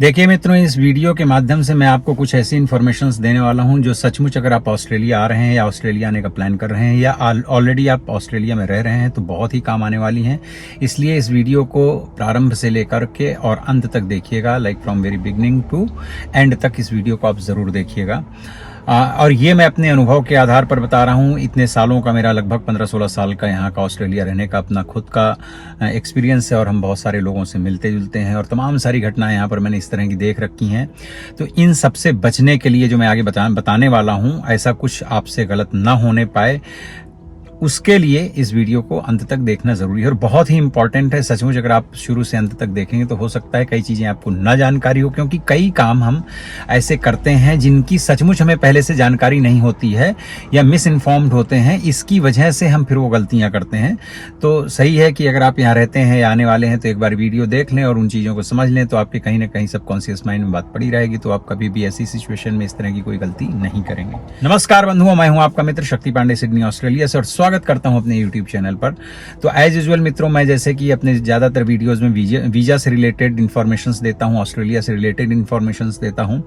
देखिए मित्रों, इस वीडियो के माध्यम से मैं आपको कुछ ऐसी इन्फॉर्मेशंस देने वाला हूं जो सचमुच अगर आप ऑस्ट्रेलिया आ रहे हैं या ऑस्ट्रेलिया आने का प्लान कर रहे हैं या ऑलरेडी आप ऑस्ट्रेलिया में रह रहे हैं तो बहुत ही काम आने वाली हैं। इसलिए इस वीडियो को प्रारंभ से लेकर के और अंत तक देखिएगा, like from very beginning to end तक इस वीडियो को आप ज़रूर देखिएगा। और ये मैं अपने अनुभव के आधार पर बता रहा हूँ। इतने सालों का मेरा लगभग 15-16 साल का यहाँ का ऑस्ट्रेलिया रहने का अपना खुद का एक्सपीरियंस है और हम बहुत सारे लोगों से मिलते जुलते हैं और तमाम सारी घटनाएं यहाँ पर मैंने इस तरह की देख रखी हैं। तो इन सब से बचने के लिए जो मैं आगे बताने वाला हूँ, ऐसा कुछ आपसे गलत ना होने पाए, उसके लिए इस वीडियो को अंत तक देखना जरूरी है और बहुत ही इंपॉर्टेंट है। सचमुच अगर आप शुरू से अंत तक देखेंगे तो हो सकता है कई चीजें आपको ना जानकारी हो, क्योंकि कई काम हम ऐसे करते हैं जिनकी सचमुच हमें पहले से जानकारी नहीं होती है या मिस इन्फॉर्म्ड होते हैं। इसकी वजह से हम फिर वो गलतियां करते हैं। तो सही है कि अगर आप यहाँ रहते हैं या आने वाले हैं तो एक बार वीडियो देख लें और उन चीजों को समझ लें, तो आपके कहीं ना कहीं सबकॉन्शियस माइंड में बात पड़ी रहेगी, तो आप कभी भी ऐसी सिचुएशन में इस तरह की कोई गलती नहीं करेंगे। नमस्कार बंधुओं, मैं हूं आपका मित्र शक्ति पांडे, सिडनी ऑस्ट्रेलिया से, और स्वागत करता हूं अपने YouTube चैनल पर। तो एज यूजुअल मित्रों, मैं जैसे कि अपने ज्यादातर वीडियोस में वीजा से रिलेटेड इन्फॉर्मेशंस देता हूं, ऑस्ट्रेलिया से रिलेटेड इन्फॉर्मेशंस देता हूं।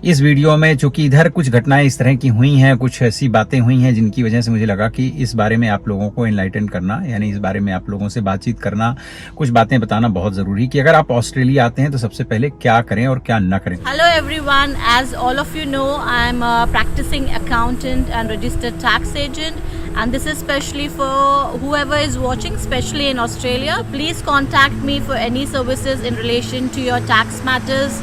इस वीडियो में चूंकि इधर कुछ घटनाएं इस तरह की हुई हैं, कुछ ऐसी बातें हुई हैं जिनकी वजह से मुझे लगा कि इस बारे में आप लोगों को एनलाइटन करना, यानी इस बारे में आप लोगों से बातचीत करना, कुछ बातें बताना बहुत जरूरी कि अगर आप ऑस्ट्रेलिया आते हैं तो सबसे पहले क्या करें और क्या न करें। Hello everyone, as all of you know, I am a practicing accountant and registered tax agent, and this is specially for whoever is watching, especially in Australia. Please contact me for any services in relation to your tax matters.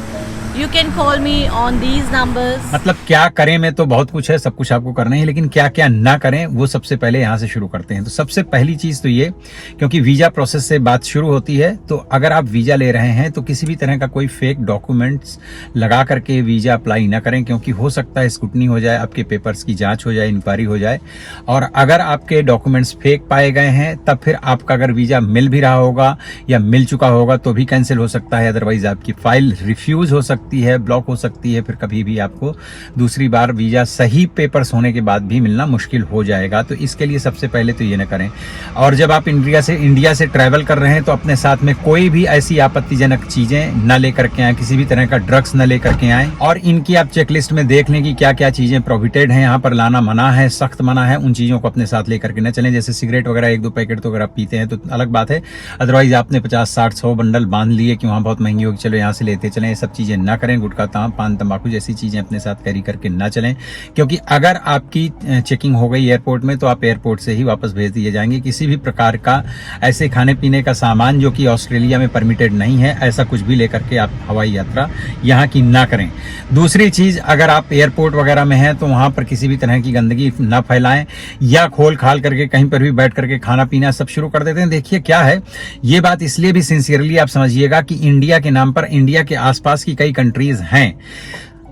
You can call me on these numbers. मतलब क्या करें में तो बहुत कुछ है, सब कुछ आपको करना है, लेकिन क्या क्या ना करें वो सबसे पहले यहाँ से शुरू करते हैं। तो सबसे पहली चीज तो ये, क्योंकि वीजा प्रोसेस से बात शुरू होती है, तो अगर आप वीजा ले रहे हैं तो किसी भी तरह का कोई फेक डॉक्यूमेंट्स लगा करके वीजा अप्लाई ना करें, क्योंकि हो सकता है स्क्रूटनी हो जाए, आपके पेपर्स की जांच हो जाए, इंक्वायरी हो जाए, और अगर आपके डॉक्यूमेंट्स फेक पाए गए हैं तब फिर आपका अगर वीजा मिल भी रहा होगा या मिल चुका होगा तो भी कैंसिल हो सकता है। अदरवाइज आपकी फाइल रिफ्यूज हो सकती है, ब्लॉक हो सकती है, फिर कभी भी आपको दूसरी बार वीजा सही पेपर्स होने के बाद भी मिलना मुश्किल हो जाएगा। तो इसके लिए सबसे पहले तो ये न करें। और जब आप इंडिया से ट्रैवल कर रहे हैं तो अपने साथ में कोई भी ऐसी आपत्तिजनक चीजें न लेकर के आए, किसी भी तरह का ड्रग्स न लेकर के आए, और इनकी आप चेकलिस्ट में देख लें कि क्या क्या चीजें प्रोहिबिटेड हैं, यहाँ पर लाना मना है, सख्त मना है, उन चीजों को अपने साथ लेकर के न चलें। जैसे सिगरेट वगैरह 1-2 पैकेट तो अगर आप पीते हैं तो अलग बात है, अदरवाइज आपने 50-60-100 बंडल बांध लिए कि वहां बहुत महंगी होगी, चलो यहाँ से लेते चलें, ये सब चीजें न करें। गुटखा, पान, तंबाकू जैसी चीजें अपने साथ कैरी करके ना चलें, क्योंकि अगर आपकी चेकिंग हो गई एयरपोर्ट में तो आप एयरपोर्ट से ही वापस भेज दिए जाएंगे। किसी भी प्रकार का ऐसे खाने पीने का सामान जो कि ऑस्ट्रेलिया में परमिटेड नहीं है, ऐसा कुछ भी लेकर के आप हवाई यात्रा यहाँ की ना करें। दूसरी चीज, अगर आप एयरपोर्ट वगैरह में हैं तो वहां पर किसी भी तरह की गंदगी ना फैलाएं या खोल खाल करके कहीं पर भी बैठ करके खाना पीना सब शुरू कर देते हैं। देखिए क्या है, ये बात इसलिए भी सिंसियरली आप समझिएगा कि इंडिया के नाम पर इंडिया के आसपास की कई कंट्रीज हैं।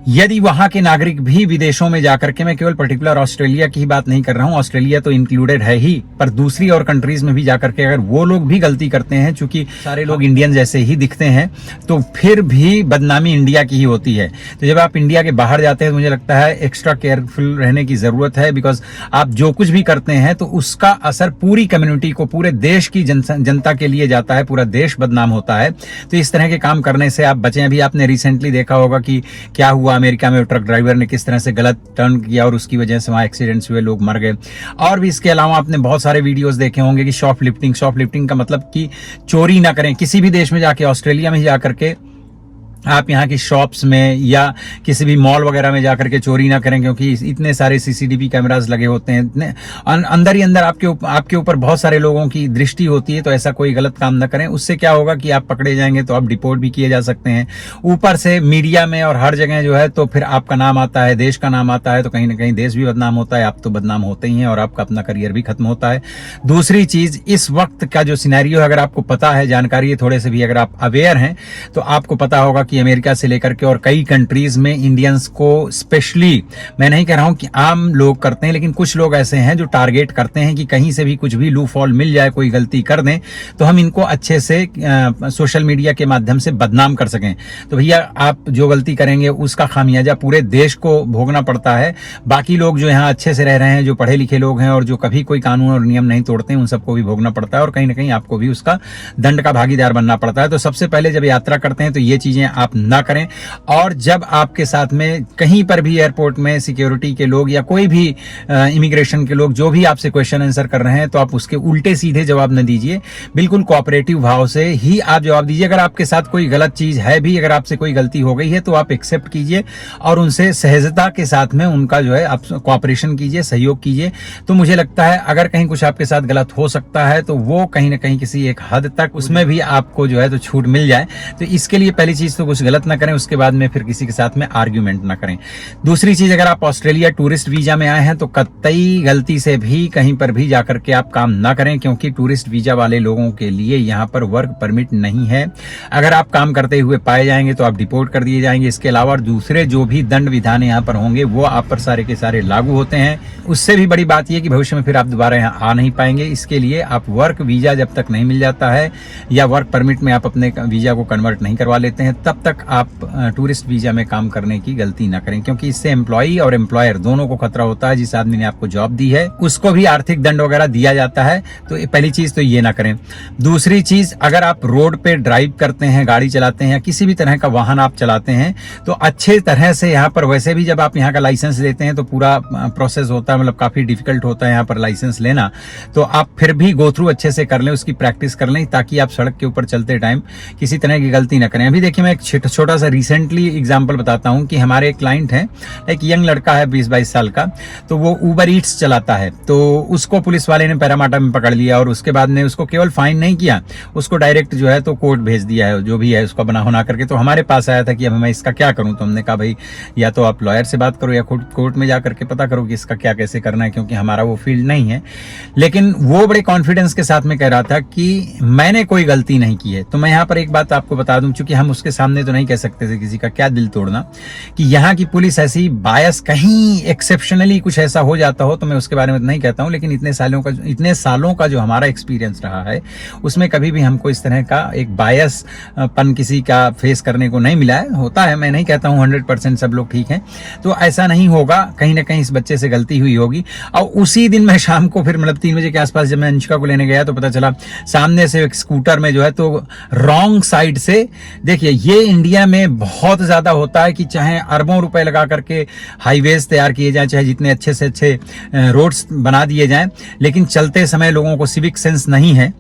यदि वहां के नागरिक भी विदेशों में जाकर के, मैं केवल पर्टिकुलर ऑस्ट्रेलिया की ही बात नहीं कर रहा हूं, ऑस्ट्रेलिया तो इंक्लूडेड है ही, पर दूसरी और कंट्रीज में भी जाकर के अगर वो लोग भी गलती करते हैं, चूंकि सारे लोग इंडियन जैसे ही दिखते हैं, तो फिर भी बदनामी इंडिया की ही होती है। तो जब आप इंडिया के बाहर जाते हैं तो मुझे लगता है एक्स्ट्रा केयरफुल रहने की जरूरत है, बिकॉज आप जो कुछ भी करते हैं तो उसका असर पूरी कम्युनिटी को, पूरे देश की जनता के लिए जाता है, पूरा देश बदनाम होता है। तो इस तरह के काम करने से आप बचें। अभी आपने रिसेंटली देखा होगा कि क्या हुआ अमेरिका में, ट्रक ड्राइवर ने किस तरह से गलत टर्न किया और उसकी वजह से वहां एक्सीडेंट्स हुए, लोग मर गए। और भी इसके अलावा आपने बहुत सारे वीडियोस देखे होंगे कि शॉपलिफ्टिंग का मतलब कि चोरी ना करें। किसी भी देश में जाके, ऑस्ट्रेलिया में जाकर के आप यहाँ की शॉप्स में या किसी भी मॉल वगैरह में जाकर के चोरी ना करें, क्योंकि इतने सारे सीसीटीवी कैमरास लगे होते हैं, इतने अंदर ही अंदर आपके ऊपर बहुत सारे लोगों की दृष्टि होती है। तो ऐसा कोई गलत काम ना करें, उससे क्या होगा कि आप पकड़े जाएंगे तो आप डिपोर्ट भी किए जा सकते हैं। ऊपर से मीडिया में और हर जगह जो है तो फिर आपका नाम आता है, देश का नाम आता है, तो कहीं ना कहीं देश भी बदनाम होता है, आप तो बदनाम होते ही हैं और आपका अपना करियर भी खत्म होता है। दूसरी चीज, इस वक्त का जो सिनेरियो है, अगर आपको पता है, जानकारी है थोड़े से भी, अगर आप अवेयर हैं तो आपको पता होगा कि अमेरिका से लेकर के और कई कंट्रीज में इंडियंस को स्पेशली, मैं नहीं कह रहा हूं कि आम लोग करते हैं, लेकिन कुछ लोग ऐसे हैं जो टारगेट करते हैं कि कहीं से भी कुछ भी लू फॉल मिल जाए, कोई गलती कर दें तो हम इनको अच्छे से सोशल मीडिया के माध्यम से बदनाम कर सकें। तो भैया आप जो गलती करेंगे उसका खामियाजा पूरे देश को भोगना पड़ता है। बाकी लोग जो यहाँ अच्छे से रह रहे हैं, जो पढ़े लिखे लोग हैं और जो कभी कोई कानून और नियम नहीं तोड़ते हैं, उन सबको भी भोगना पड़ता है और कहीं ना कहीं आपको भी उसका दंड का भागीदार बनना पड़ता है। तो सबसे पहले जब यात्रा करते हैं तो ये चीजें आप ना करें। और जब आपके साथ में कहीं पर भी एयरपोर्ट में सिक्योरिटी के लोग या कोई भी इमिग्रेशन के लोग जो भी आपसे क्वेश्चन आंसर कर रहे हैं, तो आप उसके उल्टे सीधे जवाब न दीजिए, बिल्कुल कोऑपरेटिव भाव से ही आप जवाब दीजिए। अगर आपके साथ कोई गलत चीज है भी, अगर आपसे कोई गलती हो गई है तो आप एक्सेप्ट कीजिए और उनसे सहजता के साथ में उनका जो है आप कोऑपरेशन कीजिए, सहयोग कीजिए। तो मुझे लगता है अगर कहीं कुछ आपके साथ गलत हो सकता है तो वो कहीं ना कहीं किसी एक हद तक उसमें भी आपको जो है तो छूट मिल जाए। तो इसके लिए पहली चीज तो कुछ गलत ना करें, उसके बाद में फिर किसी के साथ में आर्ग्यूमेंट ना करें। दूसरी चीज, अगर आप ऑस्ट्रेलिया टूरिस्ट वीजा में आए हैं तो कतई गलती से भी कहीं पर भी जाकर के आप काम ना करें, क्योंकि टूरिस्ट वीजा वाले लोगों के लिए यहाँ पर वर्क परमिट नहीं है। अगर आप काम करते हुए पाए जाएंगे तो आप डिपोर्ट कर दिए जाएंगे। इसके अलावा दूसरे जो भी दंड विधान यहाँ पर होंगे वो आप पर सारे के सारे लागू होते हैं। उससे भी बड़ी बात यह कि भविष्य में फिर आप दोबारा यहाँ आ नहीं पाएंगे। इसके लिए आप वर्क वीजा जब तक नहीं मिल जाता है या वर्क परमिट में आप अपने वीजा को कन्वर्ट नहीं करवा लेते हैं, तब तक आप टूरिस्ट वीजा में काम करने की गलती ना करें, क्योंकि इससे एम्प्लॉई और एम्प्लॉयर दोनों को खतरा होता है। जिस आदमी ने आपको जॉब दी है उसको भी आर्थिक दंड वगैरह दिया जाता है। तो पहली चीज तो ये ना करें। दूसरी चीज, अगर आप रोड पे ड्राइव करते हैं, गाड़ी चलाते हैं या किसी भी तरह का वाहन आप चलाते हैं तो अच्छे तरह से यहाँ पर, वैसे भी जब आप यहाँ का लाइसेंस लेते हैं तो पूरा प्रोसेस होता है, मतलब काफी डिफिकल्ट होता है यहाँ पर लाइसेंस लेना, तो आप फिर भी गो थ्रू अच्छे से कर लें, उसकी प्रैक्टिस कर लें, ताकि आप सड़क के ऊपर चलते टाइम किसी तरह की गलती ना करें। अभी देखिए मैं एक छोटा सा रिसेंटली एग्जांपल बताता हूं कि हमारे एक क्लाइंट है, एक यंग लड़का है 20-22 साल का, तो वो उबर ईट्स चलाता है। तो उसको पुलिस वाले ने पैरामाटा में पकड़ लिया और उसके बाद में उसको केवल फाइन नहीं किया, उसको डायरेक्ट जो है तो कोर्ट भेज दिया है, जो भी है उसका बना होना करके। तो हमारे पास आया था कि अब मैं इसका क्या करूं। तो हमने कहा भाई या तो आप लॉयर से बात करो या कोर्ट में जाकर के पता करो कि इसका क्या कैसे करना है, क्योंकि हमारा वो फील्ड नहीं है। लेकिन वो बड़े कॉन्फिडेंस के साथ में कह रहा था कि मैंने कोई गलती नहीं की है। तो मैं यहाँ पर एक बात आपको बता दूं, चूंकि हम उसके सामने तो नहीं कह सकते थे किसी का क्या दिल तोड़ना, कि यहाँ की पुलिस ऐसी बायस, कहीं एक्सेप्शनली कुछ ऐसा हो जाता हो तो मैं उसके बारे में नहीं कहता हूं, लेकिन इतने सालों का जो हमारा एक्सपीरियंस रहा है उसमें कभी भी हमको इस तरह का एक बायस पन किसी का फेस करने को नहीं मिला है। होता है, मैं नहीं कहता हूं 100% सब लोग ठीक हैं, तो ऐसा नहीं होगा, कहीं ना कहीं इस बच्चे से गलती हुई होगी। और उसी दिन मैं शाम को फिर मतलब 3 बजे के आसपास जब मैं अंशिका को लेने गया तो पता चला सामने से एक स्कूटर में जो है तो रॉन्ग साइड से, देखिए ये इंडिया में बहुत ज्यादा होता है कि चाहे अरबों रुपए लगा करके हाईवेज तैयार किए जाए, चाहे जितने अच्छे से अच्छे रोड्स बना दिए जाएं, लेकिन चलते समय लोगों को सिविक सेंस नहीं है,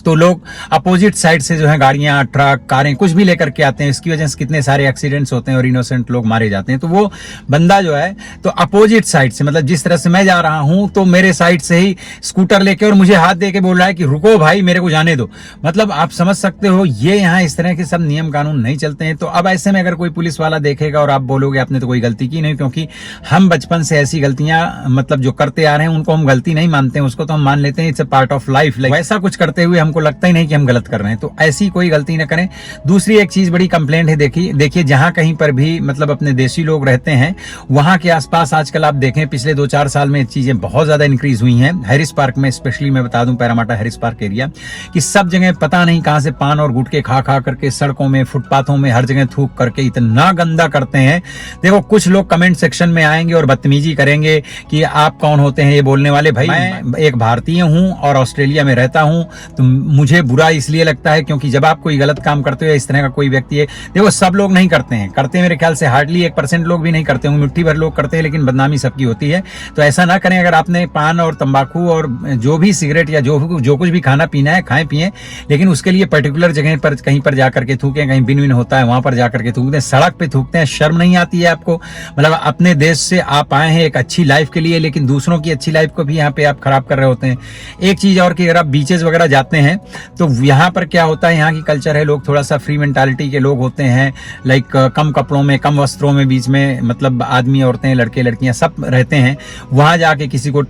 तो लोग अपोजिट साइड से जो है गाड़ियां, ट्रक, कारें कुछ भी लेकर के आते हैं। इसकी वजह से कितने सारे एक्सीडेंट्स होते हैं और इनोसेंट लोग मारे जाते हैं। तो वो बंदा जो है तो अपोजिट साइड से, मतलब जिस तरह से मैं जा रहा हूं तो मेरे साइड से ही स्कूटर लेके और मुझे हाथ दे के बोल रहा है कि रुको भाई, मेरे को जाने दो। मतलब आप समझ सकते हो ये यहाँ इस तरह के सब नियम कानून नहीं चलते हैं। तो अब ऐसे में अगर कोई पुलिस वाला देखेगा और आप बोलोगे आपने तो कोई गलती की नहीं, क्योंकि हम बचपन से ऐसी गलतियां मतलब जो करते आ रहे हैं उनको हम गलती नहीं मानते हैं, उसको तो हम मान लेते हैं it's a part of life. वैसा कुछ करते हुए हमको लगता ही नहीं कि हम गलत कर रहे हैं, तो ऐसी कोई गलती ना करें। दूसरी एक चीज बड़ी कंप्लेंट है, देखिए जहां कहीं पर भी मतलब अपने देशी लोग रहते हैं वहां के आसपास आजकल आप देखें पिछले 2-4 साल में चीजें बहुत ज्यादा इंक्रीज हुई हैं। हैरिस पार्क में स्पेशली मैं बता दूं, पैरामाटा हैरिस पार्क एरिया, कि सब जगह पता नहीं कहां से पान और गुटके खा करके सड़कों में, फुटपाथों में, हर जगह थूक करके इतना गंदा करते हैं। देखो कुछ लोग कमेंट सेक्शन में आएंगे और बदतमीजी करेंगे कि आप कौन होते हैं ये बोलने वाले। भाई मैं एक भारतीय हूं और ऑस्ट्रेलिया में रहता हूं, तो मुझे बुरा इसलिए लगता है क्योंकि जब आप कोई गलत काम करते हो, इस तरह का कोई व्यक्ति है, देखो सब लोग नहीं करते हैं, करते मेरे ख्याल से हार्डली 1% लोग भी नहीं करते होंगे, मुट्ठी भर लोग करते हैं, लेकिन बदनामी सबकी होती है। तो ऐसा ना करें। अगर आपने पान और तंबाकू और जो भी सिगरेट या जो कुछ भी खाना पीना है खाएं पिए, लेकिन उसके लिए पर्टिकुलर जगह पर कहीं पर जाकर के थूकें, कहीं बिन होता है वहां पर जाकर के थूकते हैं, सड़क पे थूकते हैं। शर्म नहीं आती है आपको? मतलब अपने देश से आप आए हैं एक अच्छी लाइफ के लिए, लेकिन दूसरों की अच्छी लाइफ को भी यहाँ पे आप खराब कर रहे होते हैं। एक चीज और कि अगर आप बीचेस वगैरह जाते हैं तो यहाँ पर क्या होता है, यहाँ की कल्चर है, लोग थोड़ा सा फ्री मेंटालिटी के लोग होते हैं, लाइक कम कपड़ों में, कम वस्त्रों में बीच में मतलब आदमी, औरतें, लड़के, लड़कियां सब रहते हैं। वहां जाके किसी को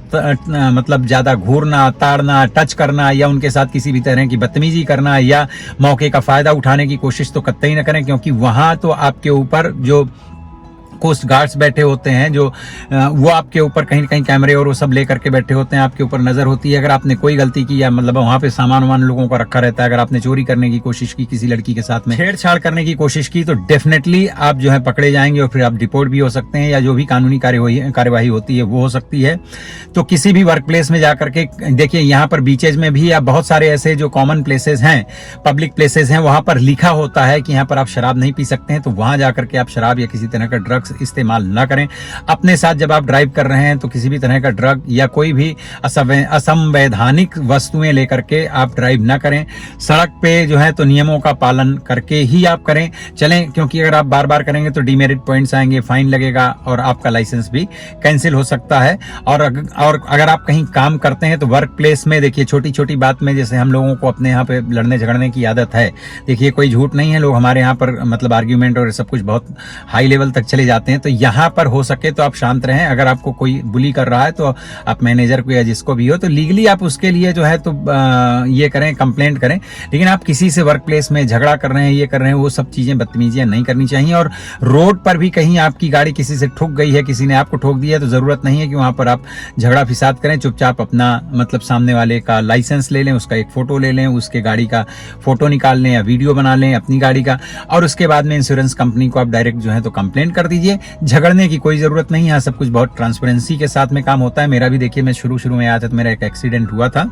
मतलब ज्यादा घूरना, ताड़ना, टच करना या उनके साथ किसी भी तरह की बदतमीजी करना या मौके का फायदा उठाने की कोशिश तो कतई न करें, क्योंकि वहां तो आपके ऊपर जो कोस्ट गार्ड्स बैठे होते हैं जो वो आपके ऊपर कहीं कहीं कैमरे और वो सब लेकर के बैठे होते हैं, आपके ऊपर नजर होती है। अगर आपने कोई गलती की या मतलब वहां पे सामान वामान लोगों का रखा रहता है, अगर आपने चोरी करने की कोशिश की, किसी लड़की के साथ में छेड़छाड़ करने की कोशिश की, तो डेफिनेटली आप जो है पकड़े जाएंगे और फिर आप डिपोर्ट भी हो सकते हैं, या जो भी कानूनी कार्यवाही होती है वो हो सकती है। तो किसी भी वर्क प्लेस में जाकर के देखिए, यहाँ पर बीचेज में भी या बहुत सारे ऐसे जो कॉमन प्लेसेस हैं, पब्लिक प्लेसेस हैं, वहां पर लिखा होता है कि यहाँ पर आप शराब नहीं पी सकते हैं। तो वहां जाकर के आप शराब या किसी तरह का ड्रग्स इस्तेमाल ना करें। अपने साथ जब आप ड्राइव कर रहे हैं तो किसी भी तरह का ड्रग या कोई भी असंवैधानिक वस्तुएं लेकर के आप ड्राइव ना करें। सड़क पे जो है तो नियमों का पालन करके ही आप करें चलें, क्योंकि अगर आप बार बार करेंगे तो डीमेरिट पॉइंट्स आएंगे, फाइन लगेगा और आपका लाइसेंस भी कैंसिल हो सकता है। और अगर आप कहीं काम करते हैं तो वर्क प्लेस में देखिए, छोटी छोटी बात में जैसे हम लोगों को अपने यहाँ पे लड़ने झगड़ने की आदत है, देखिए कोई झूठ नहीं है, लोग हमारे यहाँ पर मतलब आर्ग्यूमेंट और सब कुछ बहुत हाई लेवल तक चले जाते हैं। तो यहाँ पर हो सके तो आप शांत रहें। अगर आपको कोई बुली कर रहा है तो आप मैनेजर को या जिसको भी हो तो लीगली आप उसके लिए जो है तो ये करें, कंप्लेंट करें। लेकिन आप किसी से वर्क प्लेस में झगड़ा कर रहे हैं, ये कर रहे हैं, वो सब चीजें बदतमीजियां नहीं करनी चाहिए। और रोड पर भी कहीं आपकी गाड़ी किसी से ठुक गई है, किसी ने आपको ठोक दिया, तो जरूरत नहीं है कि वहां पर आप झगड़ा फिसाद करें। चुपचाप अपना मतलब सामने वाले का लाइसेंस ले लें, उसका एक फोटो ले लें, उसके गाड़ी का फोटो निकाल लें या वीडियो बना लें अपनी गाड़ी का, और उसके बाद में इंश्योरेंस कंपनी को आप डायरेक्ट जो है तो कंप्लेंट कर दीजिए। झगड़ने की कोई जरूरत नहीं है, सब कुछ बहुत ट्रांसपेरेंसी के साथ में काम होता है। मेरा भी देखिए, मैं शुरू में आया था तो मेरा एक एक्सीडेंट हुआ था,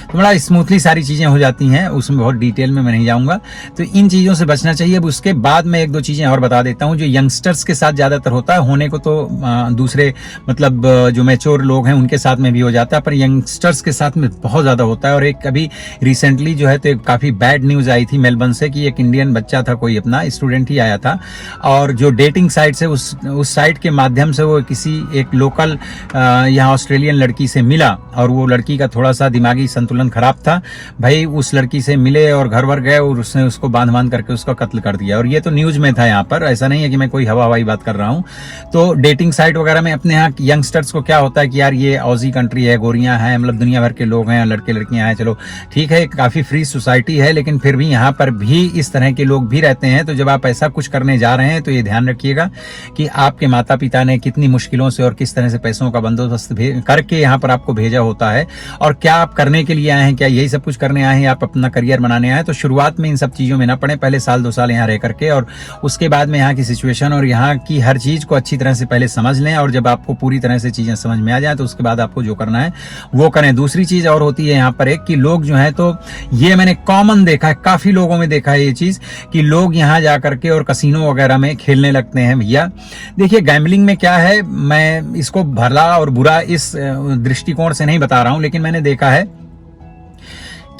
तो बड़ा स्मूथली सारी चीजें हो जाती हैं, उसमें बहुत डिटेल में मैं नहीं जाऊंगा। तो इन चीजों से बचना चाहिए। अब उसके बाद मैं एक दो चीजें और बता देता हूं जो यंगस्टर्स के साथ ज्यादातर होता है। होने को तो दूसरे मतलब जो मैच्योर लोग हैं उनके साथ में भी हो जाता है, पर यंगस्टर्स के साथ में बहुत ज्यादा होता है। और एक अभी रिसेंटली जो है तो काफी बैड न्यूज आई थी मेलबर्न से कि एक इंडियन बच्चा था, कोई अपना स्टूडेंट ही आया था, और जो डेटिंग साइट से उस साइट के माध्यम से वो किसी एक लोकल यहाँ ऑस्ट्रेलियन लड़की से मिला, और वो लड़की का थोड़ा सा दिमागी संतुलन खराब था। भाई उस लड़की से मिले और घर वर गए और उसने उसको बांध करके उसका कत्ल कर दिया। और ये तो न्यूज में था, यहाँ पर ऐसा नहीं है कि मैं कोई हवाई बात कर रहा हूँ। तो डेटिंग साइट वगैरह में अपने यहाँ यंगस्टर्स को क्या होता है कि यार ये ऑजी कंट्री है, गोरियां हैं, मतलब दुनिया भर के लोग हैं, लड़के लड़कियां हैं, चलो ठीक है, काफी फ्री सोसाइटी है, लेकिन फिर भी यहाँ पर भी इस तरह के लोग भी रहते हैं। तो जब आप ऐसा कुछ करने जा रहे हैं तो ये ध्यान रखिएगा कि आपके माता पिता ने कितनी मुश्किलों से और किस तरह से पैसों का बंदोबस्त करके यहाँ पर आपको भेजा होता है, और क्या आप करने के लिए आए हैं, क्या यही सब कुछ करने आए हैं, आप अपना करियर बनाने आए हैं। तो शुरुआत में इन सब चीजों में ना पड़े, पहले साल 2 साल यहाँ रह करके और उसके बाद में यहाँ की सिचुएशन और यहाँ की हर चीज को अच्छी तरह से पहले समझ लें। और जब आपको पूरी तरह से चीजें समझ में आ जाए तो उसके बाद आपको जो करना है वो करें। दूसरी चीज और होती है यहाँ पर एक कि लोग जो है तो ये मैंने कॉमन देखा है, काफी लोगों में देखा है ये चीज कि लोग यहाँ जा करके और कसिनो वगैरह में खेलने लगते हैं। भैया देखिए, गैम्बलिंग में क्या है, मैं इसको भला और बुरा इस दृष्टिकोण से नहीं बता रहा हूं, लेकिन मैंने देखा है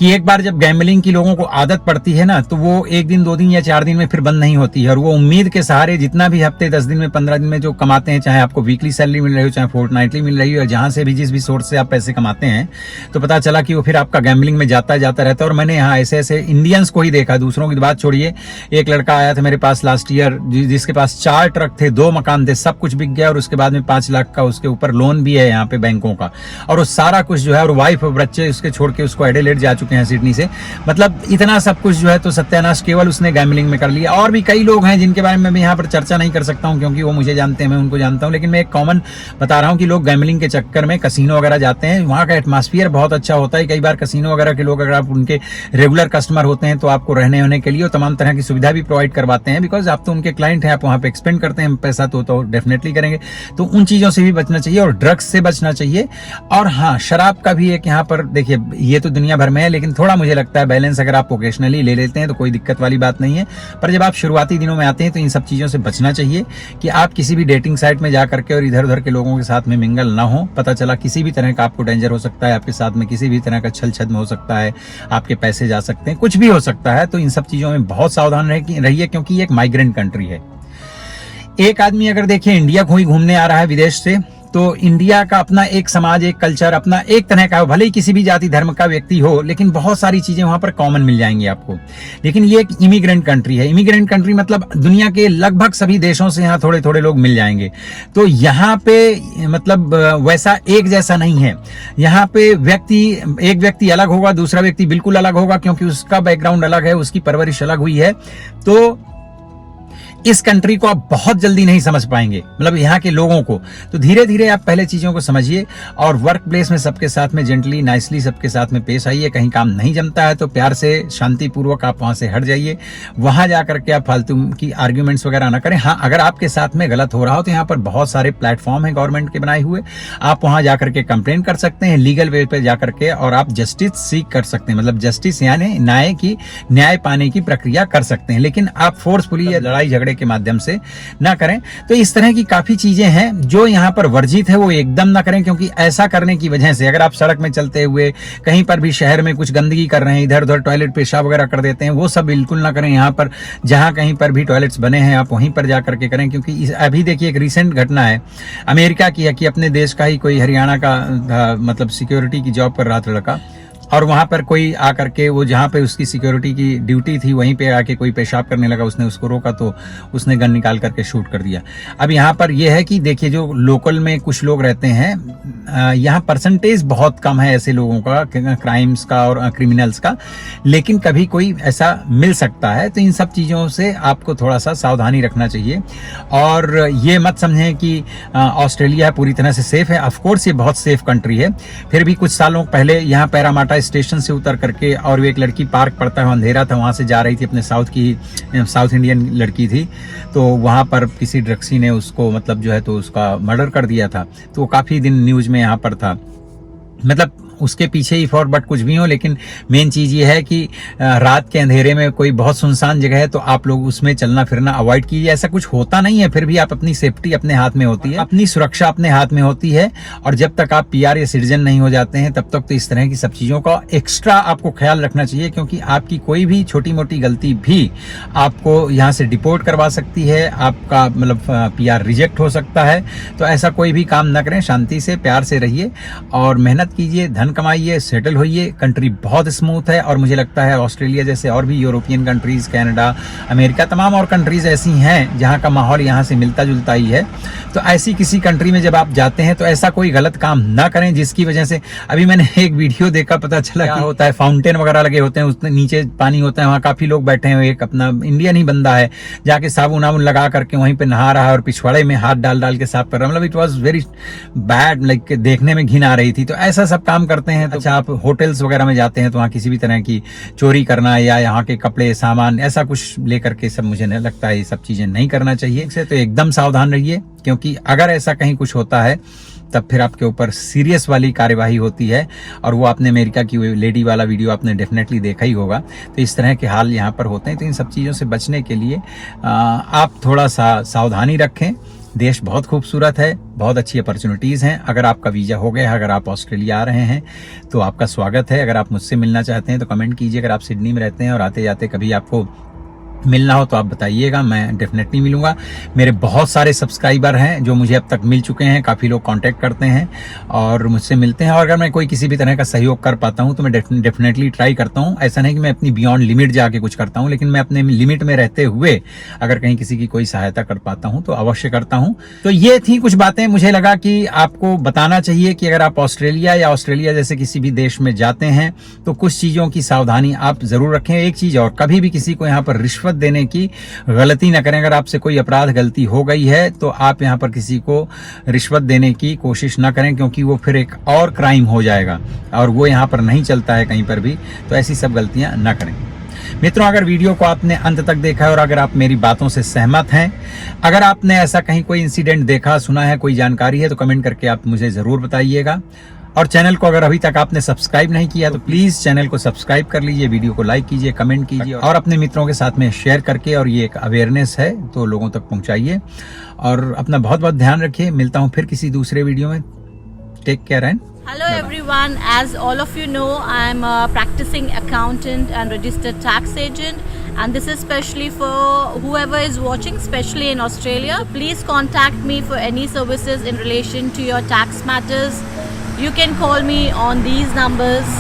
कि एक बार जब गैम्बलिंग की लोगों को आदत पड़ती है ना, तो वो 1 दिन 2 दिन या 4 दिन में फिर बंद नहीं होती है। और वो उम्मीद के सहारे जितना भी हफ्ते 10 दिन में 15 दिन में जो कमाते हैं, चाहे आपको वीकली सैलरी मिल रही हो, चाहे फोर्टनाइटली मिल रही हो, या जहां से भी जिस भी सोर्स से आप पैसे कमाते हैं, तो पता चला कि वो फिर आपका गैम्बलिंग में जाता रहता है। और मैंने यहाँ ऐसे ऐसे इंडियंस को ही देखा, दूसरों की बात छोड़िए। एक लड़का आया था मेरे पास लास्ट ईयर जिसके पास 4 ट्रक थे, 2 मकान थे, सब कुछ बिक गया, और उसके बाद में 5 लाख का उसके ऊपर लोन भी है यहाँ पे बैंकों का, और वो सारा कुछ जो है, और वाइफ और बच्चे उसके छोड़ के उसको एडिलेड जा चुके हैं सिडनी से। मतलब इतना सब कुछ जो है तो सत्यानाश केवल उसने गैम्बलिंग में कर लिया। और भी कई लोग हैं जिनके बारे में मैं यहाँ पर चर्चा नहीं कर सकता हूँ क्योंकि वो मुझे जानते हैं, मैं उनको जानता हूँ, लेकिन मैं एक कॉमन बता रहा हूँ कि लोग गैम्बलिंग के चक्कर में कसिनो वगैरह जाते हैं। वहाँ का एटमॉस्फेयर बहुत अच्छा होता है। कई बार कसिनो वगैरह के लोग अगर आप उनके रेगुलर कस्टमर होते हैं तो आपको रहने होने के लिए तमाम तरह की सुविधा भी प्रोवाइड करवाते हैं, बिकॉज आप तो उनके क्लाइंट हैं, आप वहाँ पे एक्सपेंड करते हैं पैसा, तो डेफिनेटली करेंगे। तो उन चीजों से भी बचना चाहिए और ड्रग्स से बचना चाहिए। और हाँ, शराब का भी एक यहाँ पर देखिए, ये तो दुनिया भर में है, लेकिन थोड़ा मुझे लगता है बैलेंस अगर आप ओकेशनली ले लेते हैं तो कोई दिक्कत वाली बात नहीं है। पर जब आप शुरुआती दिनों में आते हैं तो इन सब चीजों से बचना चाहिए कि आप किसी भी डेटिंग साइट में जा करके और इधर उधर के लोगों के साथ में मिंगल ना हो। पता चला किसी भी तरह का आपको डेंजर हो सकता है, आपके साथ में किसी भी तरह का छल छद्म हो सकता है, आपके पैसे जा सकते हैं, कुछ भी हो सकता है। तो इन सब चीजों में बहुत सावधान रहिए क्योंकि ये एक माइग्रेंट कंट्री है। एक आदमी अगर देखिए इंडिया कोई घूमने आ रहा है विदेश से, तो इंडिया का अपना एक समाज, एक कल्चर, अपना एक तरह का, भले ही किसी भी जाति धर्म का व्यक्ति हो, लेकिन बहुत सारी चीजें वहां पर कॉमन मिल जाएंगी आपको। लेकिन ये एक इमिग्रेंट कंट्री है। इमिग्रेंट कंट्री मतलब दुनिया के लगभग सभी देशों से यहाँ थोड़े थोड़े लोग मिल जाएंगे। तो यहाँ पे मतलब वैसा एक जैसा नहीं है। यहाँ पे एक व्यक्ति अलग होगा, दूसरा व्यक्ति बिल्कुल अलग होगा, क्योंकि उसका बैकग्राउंड अलग है, उसकी परवरिश अलग हुई है। तो इस कंट्री को आप बहुत जल्दी नहीं समझ पाएंगे, मतलब यहाँ के लोगों को। तो धीरे धीरे आप पहले चीजों को समझिए और वर्क प्लेस में सबके साथ में जेंटली नाइसली सबके साथ में पेश आइए। कहीं काम नहीं जमता है तो प्यार से शांतिपूर्वक आप वहां से हट जाइए, वहां जाकर के आप फालतू की आर्ग्यूमेंट्स वगैरह ना करें। हाँ, अगर आपके साथ में गलत हो रहा हो तो यहाँ पर बहुत सारे प्लेटफॉर्म है गवर्नमेंट के बनाए हुए, आप वहां जाकर के कंप्लेन कर सकते हैं लीगल वे पे जाकर के, और आप जस्टिस सीख कर सकते हैं, मतलब जस्टिस यानी न्याय पाने की प्रक्रिया कर सकते हैं, लेकिन आप फोर्सफुली या लड़ाई झगड़े के माध्यम से ना करें। तो इस तरह की काफी चीजें हैं जो यहाँ पर वर्जित है, वो एकदम ना करें, क्योंकि ऐसा करने की वजह से अगर आप सड़क में चलते हुए कहीं पर भी शहर में कुछ गंदगी कर रहे हैं, इधर उधर टॉयलेट पेशाब वगैरह कर देते हैं, वो सब बिल्कुल ना करें। यहाँ पर जहां कहीं पर भी टॉयलेट्स बने हैं आप वहीं पर जाकर के करें, क्योंकि अभी देखिए एक रिसेंट घटना है अमेरिका की है कि अपने देश का ही कोई हरियाणा का मतलब सिक्योरिटी की जॉब कर रहा था लड़का, और वहां पर कोई आकर के वो जहां पे उसकी सिक्योरिटी की ड्यूटी थी वहीं पे आके कोई पेशाब करने लगा, उसने उसको रोका तो उसने गन निकाल करके शूट कर दिया। अब यहाँ पर यह है कि देखिए जो लोकल में कुछ लोग रहते हैं, यहाँ परसेंटेज बहुत कम है ऐसे लोगों का, क्राइम्स का और क्रिमिनल्स का, लेकिन कभी कोई ऐसा मिल सकता है। तो इन सब चीजों से आपको थोड़ा सा सावधानी रखना चाहिए और ये मत समझें कि ऑस्ट्रेलिया पूरी तरह से सेफ है। ऑफकोर्स ये बहुत सेफ कंट्री है, फिर भी कुछ सालों पहले यहाँ पैरामाटा स्टेशन से उतर करके और एक लड़की पार्क पड़ता है, अंधेरा था, वहां से जा रही थी, अपने साउथ इंडियन लड़की थी, तो वहां पर किसी ड्रग्सी ने उसको मतलब जो है तो उसका मर्डर कर दिया था। तो वो काफी दिन न्यूज में यहाँ पर था, मतलब उसके पीछे ही फॉर बट कुछ भी हो, लेकिन मेन चीज ये है कि रात के अंधेरे में कोई बहुत सुनसान जगह है तो आप लोग उसमें चलना फिरना अवॉइड कीजिए। ऐसा कुछ होता नहीं है, फिर भी आप अपनी सेफ्टी अपने हाथ में होती है, अपनी सुरक्षा अपने हाथ में होती है, और जब तक आप पीआर या सिटीजन नहीं हो जाते हैं तब तक तो इस तरह की सब चीजों का एक्स्ट्रा आपको ख्याल रखना चाहिए, क्योंकि आपकी कोई भी छोटी मोटी गलती भी आपको यहाँ से डिपोर्ट करवा सकती है, आपका मतलब पीआर रिजेक्ट हो सकता है। तो ऐसा कोई भी काम न करें, शांति से प्यार से रहिए और मेहनत कीजिए, धन कमाइए, सेटल होइए। कंट्री बहुत स्मूथ है और मुझे लगता है ऑस्ट्रेलिया जैसे और भी यूरोपियन कंट्रीज, कनाडा, अमेरिका, तमाम और कंट्रीज ऐसी हैं जहां का माहौल यहां से मिलता जुलता ही है। तो ऐसी किसी कंट्री में जब आप जाते हैं तो ऐसा कोई गलत काम ना करें जिसकी वजह से, अभी मैंने एक वीडियो देखा, पता चला क्या होता है, फाउंटेन वगैरह लगे होते हैं, उसके नीचे पानी होता है, वहां काफी लोग बैठे हैं, एक अपना इंडियन ही बंदा है जाके साबुन आबुन लगा करके वहीं पे नहा रहा है और पिछवाड़े में हाथ डाल डाल के साफ कर रहा है, मतलब it was very bad, like देखने में घिन आ रही थी। तो ऐसा सब काम करते हैं। तो अच्छा, आप होटल्स वगैरह में जाते हैं तो वहाँ किसी भी तरह की चोरी करना या यहाँ के कपड़े सामान ऐसा कुछ लेकर के सब, मुझे नहीं लगता है ये सब चीजें नहीं करना चाहिए। इससे तो एकदम सावधान रहिए, क्योंकि अगर ऐसा कहीं कुछ होता है तब फिर आपके ऊपर सीरियस वाली कार्यवाही होती है, और वो आपने अमेरिका की लेडी वाला वीडियो आपने डेफिनेटली देखा ही होगा। तो इस तरह के हाल यहाँ पर होते हैं। तो इन सब चीज़ों से बचने के लिए आप थोड़ा सा सावधानी रखें। देश बहुत खूबसूरत है, बहुत अच्छी अपॉर्चुनिटीज़ हैं। अगर आपका वीज़ा हो गया है, अगर आप ऑस्ट्रेलिया आ रहे हैं तो आपका स्वागत है। अगर आप मुझसे मिलना चाहते हैं तो कमेंट कीजिए। अगर आप सिडनी में रहते हैं और आते जाते कभी आपको मिलना हो तो आप बताइएगा, मैं डेफिनेटली मिलूंगा। मेरे बहुत सारे सब्सक्राइबर हैं जो मुझे अब तक मिल चुके हैं, काफ़ी लोग कांटेक्ट करते हैं और मुझसे मिलते हैं, और अगर मैं कोई किसी भी तरह का सहयोग कर पाता हूं तो मैं डेफिनेटली ट्राई करता हूं। ऐसा नहीं कि मैं अपनी बियॉन्ड लिमिट जाके कुछ करता हूं, लेकिन मैं अपने लिमिट में रहते हुए अगर कहीं किसी की कोई सहायता कर पाता हूं तो अवश्य करता हूं। तो ये थी कुछ बातें, मुझे लगा कि आपको बताना चाहिए कि अगर आप ऑस्ट्रेलिया या ऑस्ट्रेलिया जैसे किसी भी देश में जाते हैं तो कुछ चीज़ों की सावधानी आप जरूर रखें। एक चीज़ और, कभी भी किसी को यहाँ पर रिश्वत देने की गलती न करें। अगर आपसे कोई अपराध गलती हो गई है तो आप यहां पर किसी को रिश्वत देने की कोशिश न करें, क्योंकि वो फिर एक और क्राइम हो जाएगा और वो यहां पर नहीं चलता है कहीं पर भी। तो ऐसी सब गलतियां न करें। मित्रों, अगर वीडियो को आपने अंत तक देखा है और अगर आप मेरी बातों से सहमत हैं, अगर आपने ऐसा कहीं कोई इंसिडेंट देखा, सुना है, कोई जानकारी है, तो कमेंट करके आप मुझे जरूर बताइएगा। और चैनल को अगर अभी तक आपने सब्सक्राइब नहीं किया तो प्लीज चैनल को सब्सक्राइब कर लीजिए, वीडियो को लाइक कीजिए, कमेंट कीजिए और अपने मित्रों के साथ में शेयर करके, और ये एक अवेयरनेस है तो लोगों तक पहुंचाइए। और अपना बहुत बहुत ध्यान रखिए। मिलता हूं फिर किसी दूसरे वीडियो में। Take care and Hello everyone, as all of you know, I am a practicing accountant and registered tax agent, and this is especially for whoever is watching, especially in Australia. Please contact me for any services in relation to your tax matters. You can call me on these numbers.